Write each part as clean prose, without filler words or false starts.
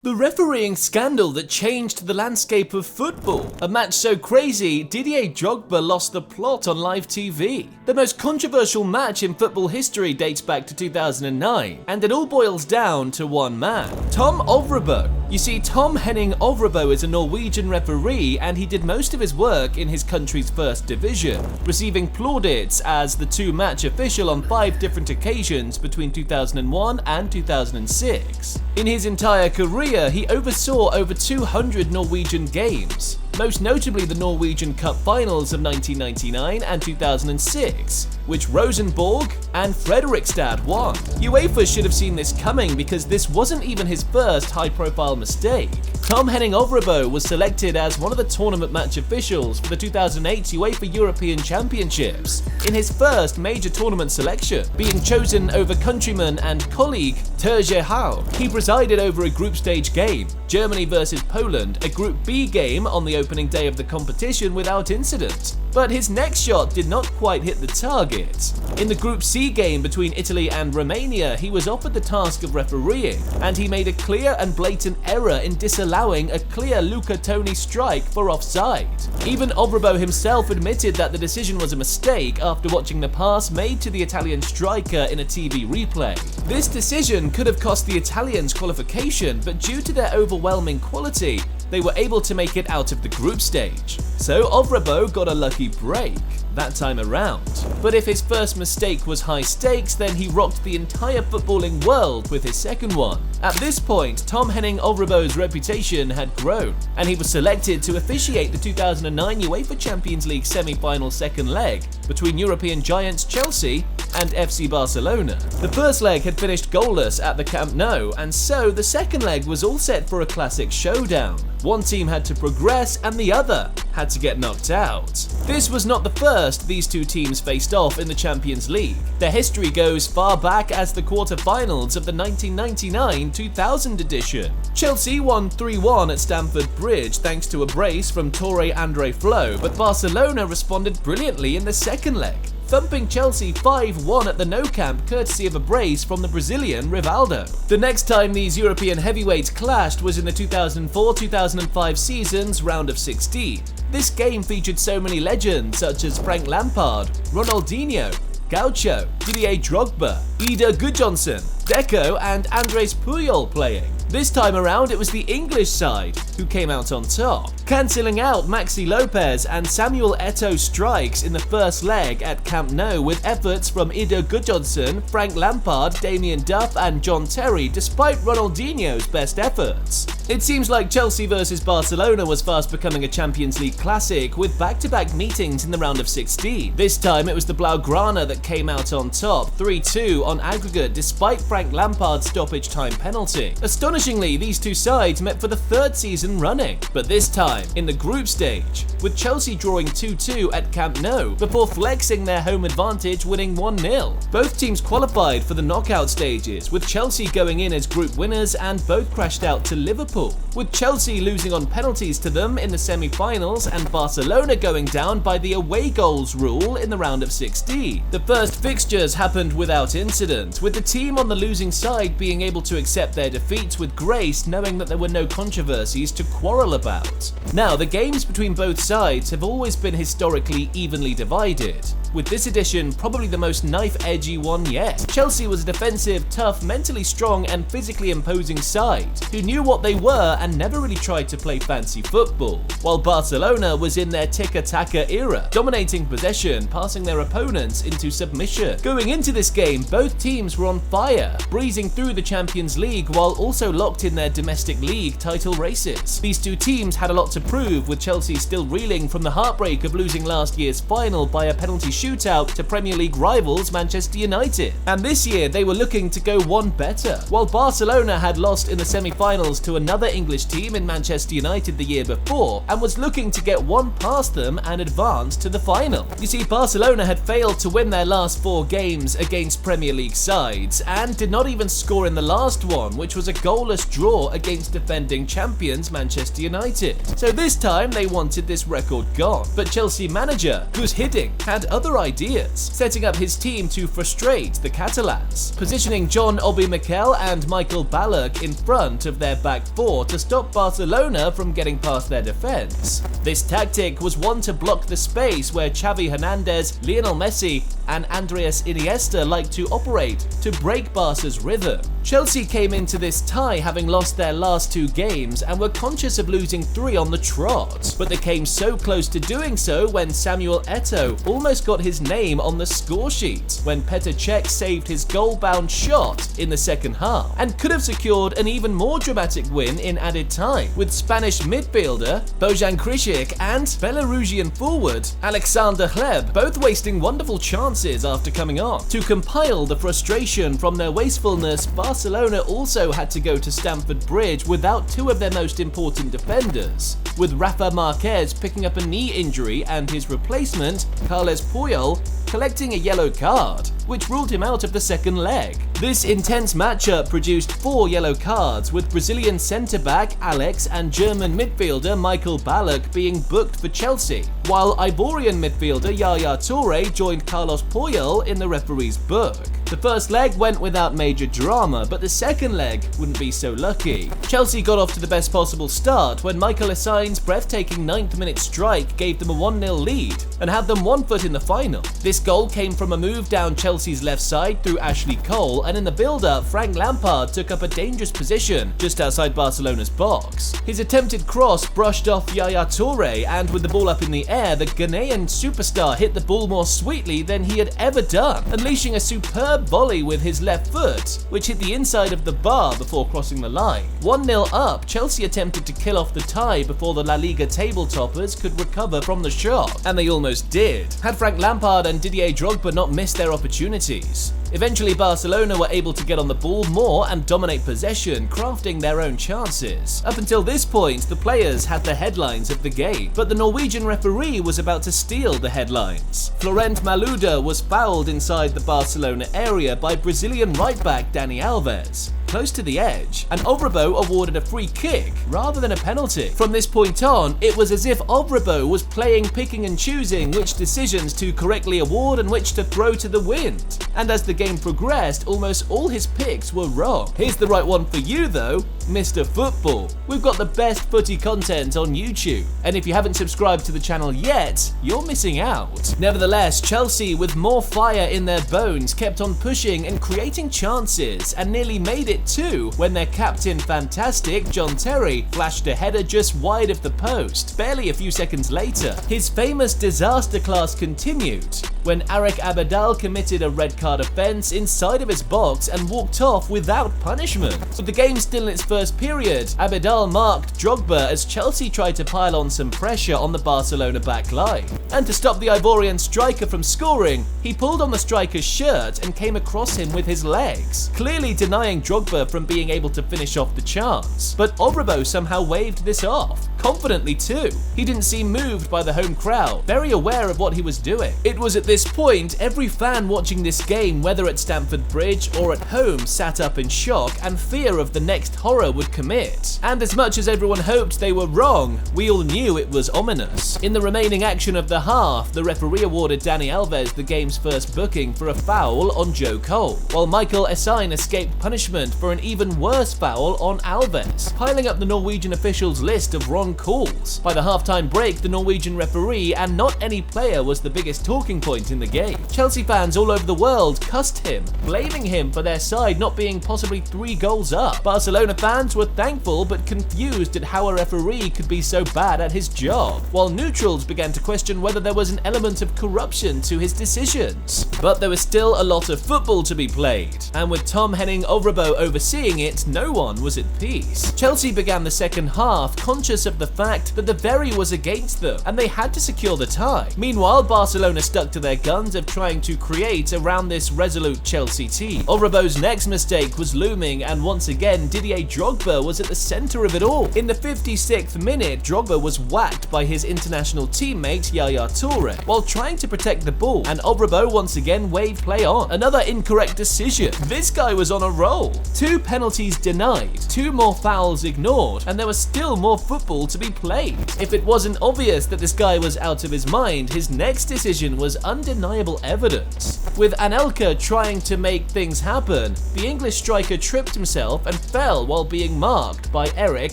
The refereeing scandal that changed the landscape of football. A match so crazy, Didier Drogba lost the plot on live TV. The most controversial match in football history dates back to 2009, and it all boils down to one man, Tom Ovrebo. You see, Tom Henning Ovrebo is a Norwegian referee, and he did most of his work in his country's first division, receiving plaudits as the two-match official on 5 different occasions between 2001 and 2006. In his entire career, he oversaw over 200 Norwegian games, most notably the Norwegian Cup finals of 1999 and 2006, which Rosenborg and Fredrikstad won. UEFA should have seen this coming because this wasn't even his first high-profile mistake. Tom Henning Ovrebo was selected as one of the tournament match officials for the 2008 UEFA European Championships, in his first major tournament selection, being chosen over countryman and colleague Terje Haug. He presided over a group stage game, Germany versus Poland, a Group B game on the opening day of the competition without incident. But his next shot did not quite hit the target. In the Group C game between Italy and Romania, he was offered the task of refereeing, and he made a clear and blatant error in disallowing a clear Luca Toni strike for offside. Even Ovrebo himself admitted that the decision was a mistake after watching the pass made to the Italian striker in a TV replay. This decision could have cost the Italians qualification, but due to their overwhelming quality, they were able to make it out of the group stage. So Ovrebo got a lucky break that time around. But if his first mistake was high stakes, then he rocked the entire footballing world with his second one. At this point, Tom Henning Ovrebo's reputation had grown, and he was selected to officiate the 2009 UEFA Champions League semi-final second leg between European giants Chelsea and FC Barcelona. The first leg had finished goalless at the Camp Nou, and so the second leg was all set for a classic showdown. One team had to progress and the other had to get knocked out. This was not the first these two teams faced off in the Champions League. Their history goes far back as the quarter-finals of the 1999-2000 edition. Chelsea won 3-1 at Stamford Bridge thanks to a brace from Torre Andre Flo, but Barcelona responded brilliantly in the second leg, thumping Chelsea 5-1 at the Nou Camp courtesy of a brace from the Brazilian Rivaldo. The next time these European heavyweights clashed was in the 2004-2005 season's round of 16. This game featured so many legends such as Frank Lampard, Ronaldinho, Gaucho, Didier Drogba, Ida Gudjohnsen, Deco and Andres Puyol playing. This time around, it was the English side who came out on top, cancelling out Maxi Lopez and Samuel Eto'o's strikes in the first leg at Camp Nou with efforts from Ida Gudjohnsen, Frank Lampard, Damien Duff and John Terry despite Ronaldinho's best efforts. It seems like Chelsea versus Barcelona was fast becoming a Champions League classic with back-to-back meetings in the round of 16. This time it was the Blaugrana that came out on top, 3-2 on aggregate despite Frank Lampard's stoppage time penalty. Astonishingly, these two sides met for the third season running, but this time in the group stage, with Chelsea drawing 2-2 at Camp Nou before flexing their home advantage winning 1-0. Both teams qualified for the knockout stages, with Chelsea going in as group winners and both crashed out to Liverpool, with Chelsea losing on penalties to them in the semi-finals and Barcelona going down by the away goals rule in the round of 16. The first fixtures happened without incident, with the team on the losing side being able to accept their defeats with grace, knowing that there were no controversies to quarrel about. Now, the games between both sides have always been historically evenly divided, with this edition probably the most knife-edgy one yet. Chelsea was a defensive, tough, mentally strong and physically imposing side who knew what they were and never really tried to play fancy football, while Barcelona was in their tiki-taka era, dominating possession, passing their opponents into submission. Going into this game, both teams were on fire, breezing through the Champions League while also locked in their domestic league title races. These two teams had a lot to prove, with Chelsea still reeling from the heartbreak of losing last year's final by a penalty shootout to Premier League rivals Manchester United. And this year they were looking to go one better, while Barcelona had lost in the semi-finals to another English team in Manchester United the year before and was looking to get one past them and advance to the final. You see, Barcelona had failed to win their last 4 games against Premier League sides and did not even score in the last one, which was a goalless draw against defending champions Manchester United. So this time they wanted this record gone, but Chelsea manager Gus Hiddink had other other ideas, setting up his team to frustrate the Catalans, positioning John Obi Mikel and Michael Ballack in front of their back four to stop Barcelona from getting past their defense. This tactic was one to block the space where Xavi Hernandez, Lionel Messi, and Andres Iniesta like to operate to break Barca's rhythm. Chelsea came into this tie having lost their last 2 games and were conscious of losing 3 on the trot, but they came so close to doing so when Samuel Eto'o almost got his name on the score sheet when Petr Cech saved his goal-bound shot in the second half and could have secured an even more dramatic win in added time, with Spanish midfielder Bojan Kršić and Belarusian forward Alexander Hleb both wasting wonderful chances after coming on. To compile the frustration from their wastefulness, Barcelona also had to go to Stamford Bridge without 2 of their most important defenders, with Rafa Marquez picking up a knee injury and his replacement, Carles Puyol, collecting a yellow card, which ruled him out of the second leg. This intense matchup produced 4 yellow cards, with Brazilian centre-back Alex and German midfielder Michael Ballack being booked for Chelsea, while Ivorian midfielder Yaya Toure joined Carlos Puyol in the referee's book. The first leg went without major drama, but the second leg wouldn't be so lucky. Chelsea got off to the best possible start when Michael Essine's breathtaking 9th-minute strike gave them a 1-0 lead and had them 1 foot in the final. This goal came from a move down Chelsea's left side through Ashley Cole, and in the build-up, Frank Lampard took up a dangerous position just outside Barcelona's box. His attempted cross brushed off Yaya Toure, and with the ball up in the air, the Ghanaian superstar hit the ball more sweetly than he had ever done, unleashing a superb volley with his left foot, which hit the inside of the bar before crossing the line. 1-0 up, Chelsea attempted to kill off the tie before the La Liga table toppers could recover from the shot, and they almost did, had Frank Lampard and Didier Drogba not missed their opportunities. Eventually, Barcelona were able to get on the ball more and dominate possession, crafting their own chances. Up until this point, the players had the headlines of the game, but the Norwegian referee was about to steal the headlines. Florent Malouda was fouled inside the Barcelona area by Brazilian right-back Dani Alves, close to the edge, and Ovrebo awarded a free kick rather than a penalty. From this point on, it was as if Ovrebo was picking and choosing which decisions to correctly award and which to throw to the wind. And as the game progressed, almost all his picks were wrong. Here's the right one for you though, Mr. Football. We've got the best footy content on YouTube, and if you haven't subscribed to the channel yet, you're missing out. Nevertheless, Chelsea, with more fire in their bones, kept on pushing and creating chances, and nearly made it too when their captain fantastic John Terry flashed a header just wide of the post barely a few seconds later. His famous disaster class continued when Arik Abidal committed a red card offence inside of his box and walked off without punishment. With the game still in its first period, Abidal marked Drogba as Chelsea tried to pile on some pressure on the Barcelona back line. And to stop the Ivorian striker from scoring, he pulled on the striker's shirt and came across him with his legs, clearly denying Drogba from being able to finish off the chance. But Ovrebo somehow waved this off, confidently too. He didn't seem moved by the home crowd, very aware of what he was doing. It was at this point every fan watching this game, whether at Stamford Bridge or at home, sat up in shock and fear of the next horror would commit. And as much as everyone hoped they were wrong, we all knew it was ominous. In the remaining action of the half, the referee awarded Dani Alves the game's first booking for a foul on Joe Cole, while Michael Essien escaped punishment for an even worse foul on Alves, piling up the Norwegian officials' list of wrong calls. By the halftime break, the Norwegian referee and not any player was the biggest talking point in the game. Chelsea fans all over the world cussed him, blaming him for their side not being possibly 3 goals up. Barcelona fans were thankful but confused at how a referee could be so bad at his job, while neutrals began to question whether there was an element of corruption to his decisions. But there was still a lot of football to be played, and with Tom Henning Ovrebo overseeing it, no one was at peace. Chelsea began the second half conscious of the fact that the very was against them, and they had to secure the tie. Meanwhile, Barcelona stuck to their guns of trying to create around this resolute Chelsea team. Ovrebo's next mistake was looming, and once again Didier Drogba was at the centre of it all. In the 56th minute, Drogba was whacked by his international teammate Yaya Toure while trying to protect the ball, and Ovrebo once again waved play on. Another incorrect decision. This guy was on a roll. 2 penalties denied, 2 more fouls ignored, and there was still more football to be played. If it wasn't obvious that this guy was out of his mind, his next decision was undeniable evidence. With Anelka trying to make things happen, the English striker tripped himself and fell while being marked by Eric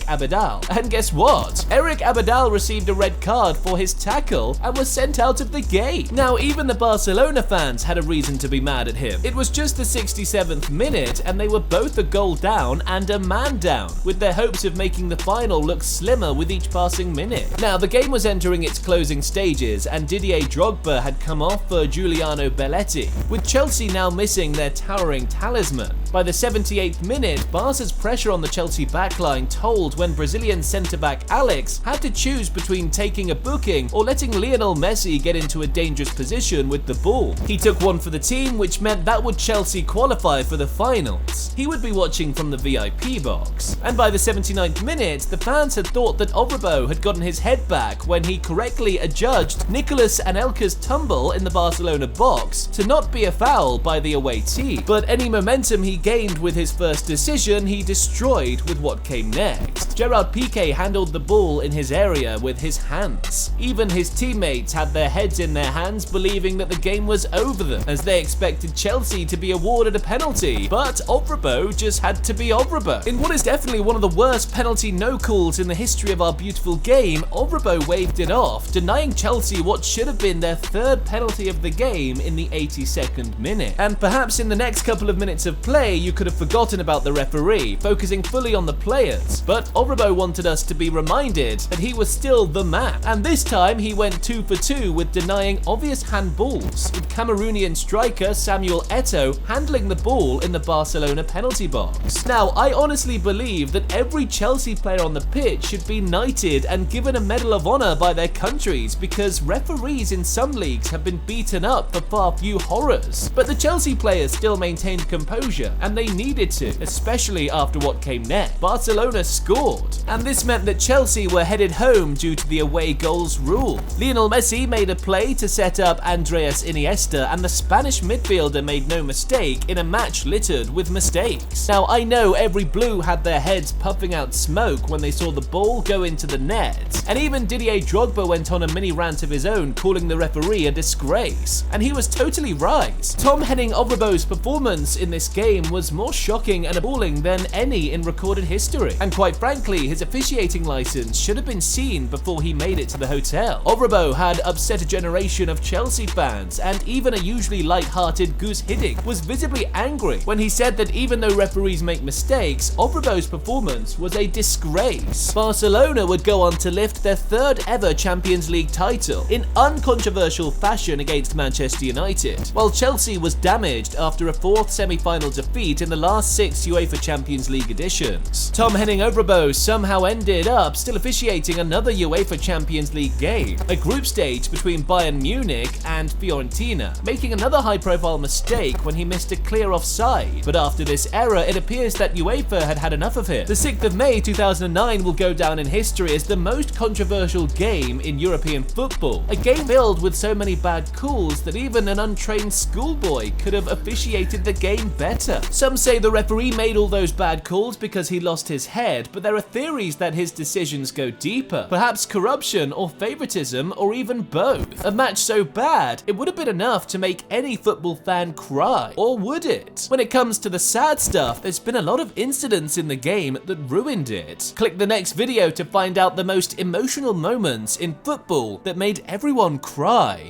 Abidal. And guess what? Eric Abidal received a red card for his tackle and was sent out of the game. Now, even the Barcelona fans had a reason to be mad at him. It was just the 67th minute and they were both a goal down and a man down, with their hopes of making the final look slimmer with each passing minute. Now, the game was entering its closing stages and Didier Drogba had come off for Giuliano Belletti, with Chelsea now missing their towering talisman. By the 78th minute, Barca's pressure on the Chelsea backline told when Brazilian centre-back Alex had to choose between taking a booking or letting Lionel Messi get into a dangerous position with the ball. He took one for the team, which meant that would Chelsea qualify for the finals. He would be watching from the VIP box. And by the 79th minute, the fans had thought that Obrabo had gotten his head back when he correctly adjudged Nicolas Anelka's tumble in the Barcelona box to not be a foul by the away team. But any momentum he gained with his first decision, he destroyed with what came next. Gerard Piqué handled the ball in his area with his hands. Even his teammates had their heads in their hands, believing that the game was over them, as they expected Chelsea to be awarded a penalty. But Obrabo just had to be Obrabo. In what is definitely one of the worst penalty no-calls in the history of our beautiful game, Obrabo waved it off, denying Chelsea what should have been their third penalty of the game in the 82nd minute. And perhaps in the next couple of minutes of play, you could have forgotten about the referee, focusing fully on the players. But Obrabo wanted us to be reminded that he was still the man. And this time he went 2 for 2 with denying obvious handballs, with Cameroonian striker Samuel Eto'o handling the ball in the Barcelona penalty box. Now, I honestly believe that every Chelsea player on the pitch should be knighted and given a Medal of Honor by their countries, because referees in some leagues have been beaten up for far few horrors. But the Chelsea players still maintained composure, and they needed to, especially after what came next. Barcelona scored, and this meant that Chelsea were headed home due to the away goals rule. Lionel Messi made a play to set up Andreas Iniesta, and the Spanish midfielder made no mistake in a match littered with mistakes. Now, I know every blue had their heads puffing out smoke when they saw the ball go into the net, and even Didier Drogba went on a mini rant of his own, calling the referee a disgrace. And he was totally right. Tom Henning Obrabo's performance in this game was more shocking and appalling than any in recorded history. And quite frankly, his officiating license should have been seen before he made it to the hotel. Obrabo had upset a generation of Chelsea fans, and even a usually light-hearted Guus Hiddink was visibly angry when he said that even though referees make mistakes, Obrabo's performance was a disgrace. Barcelona would go on to lift their third ever Champions League title in uncontroversial fashion against Manchester United, while Chelsea was damaged after a fourth semi-final defeat in the last 6 UEFA Champions League editions. Tom Henning Obrabo somehow ended up still officiating another UEFA Champions League game, a group stage between Bayern Munich and Fiorentina, making another high-profile mistake when he missed a clear offside. But after this error, it appears that UEFA had had enough of him. The 6th of May 2009 will go down in history as the most controversial game in European football, a game filled with so many bad calls that even an untrained schoolboy could have officiated the game better. Some say the referee made all those bad calls because he lost his head, but there are theories that his decisions go deeper, perhaps corruption or favoritism, or even both. A match so bad, it would have been enough to make any football fan cry, or would it? When it comes to the sad stuff, there's been a lot of incidents in the game that ruined it. Click the next video to find out the most emotional moments in football that made everyone cry.